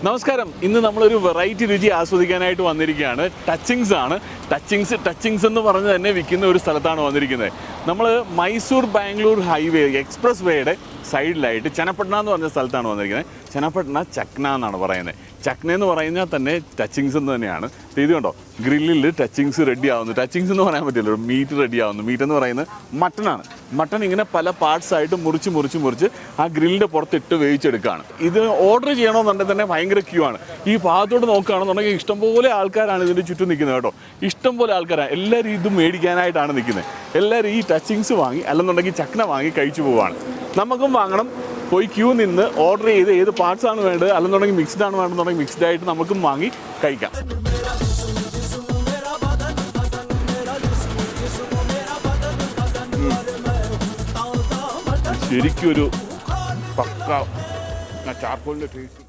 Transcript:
നമസ്കാരം. ഇന്ന് നമ്മളൊരു വെറൈറ്റി രുചി ആസ്വദിക്കാനായിട്ട് വന്നിരിക്കുകയാണ്. ടച്ചിങ്സ് എന്ന് പറഞ്ഞ് തന്നെ വിൽക്കുന്ന ഒരു സ്ഥലത്താണ് വന്നിരിക്കുന്നത്. നമ്മൾ മൈസൂർ ബാംഗ്ലൂർ ഹൈവേ എക്സ്പ്രസ് വേയുടെ സൈഡിലായിട്ട് ചനപ്പട്ടണ എന്ന് പറഞ്ഞ സ്ഥലത്താണ് വന്നിരിക്കുന്നത്. ചനപ്പട്ടണ ചക്ന എന്നാണ് പറയുന്നത്. ചക്ന എന്ന് പറയുന്നത് തന്നെ ടച്ചിങ്സ് എന്ന് തന്നെയാണ്. ഇത് കണ്ടോ, ഗ്രില്ലിൽ ടച്ചിങ്സ് റെഡി ആവുന്നു. ടച്ചിങ്സ് എന്ന് പറയാൻ പറ്റില്ലല്ലോ, മീറ്റ് റെഡി ആവുന്നു. മീറ്റ് എന്ന് പറയുന്നത് മട്ടനാണ്. മട്ടൺ ഇങ്ങനെ പല പാർട്സ് ആയിട്ട് മുറിച്ച് ആ ഗ്രില്ലിൻ്റെ പുറത്തിട്ട് വേവിച്ചെടുക്കുകയാണ്. ഇത് ഓർഡർ ചെയ്യണമെന്നുണ്ടെങ്കിൽ തന്നെ ഭയങ്കര ക്യൂ ആണ്. ഈ ഭാഗത്തോട്ട് നോക്കുകയാണെന്നുണ്ടെങ്കിൽ ഇഷ്ടംപോലെ ആൾക്കാരാണ് ഇതിൻ്റെ ചുറ്റും നിൽക്കുന്നത് കേട്ടോ. ഇഷ്ടംപോലെ ആൾക്കാരാണ്. എല്ലാവരും ഇത് മേടിക്കാനായിട്ടാണ് നിൽക്കുന്നത്. എല്ലാവരും ഈ ടച്ചിങ്സ് വാങ്ങി അല്ലെന്നുണ്ടെങ്കിൽ ചക്ന വാങ്ങി കഴിച്ചു പോവുകയാണ്. നമുക്കും വാങ്ങണം. പോയി ക്യൂ നിന്ന് ഓർഡർ ചെയ്ത് ഏത് പാർട്സ് ആണ് വേണ്ടത്, അല്ലെന്നുണ്ടെങ്കിൽ മിക്സ്ഡ് ആണ് വേണമെന്നുണ്ടെങ്കിൽ മിക്സ്ഡ് ആയിട്ട് നമുക്കും വാങ്ങി കഴിക്കാം. ശരിക്കൊരു പക്ക ചാർക്കോളിൻ്റെ ടേസ്റ്റ്.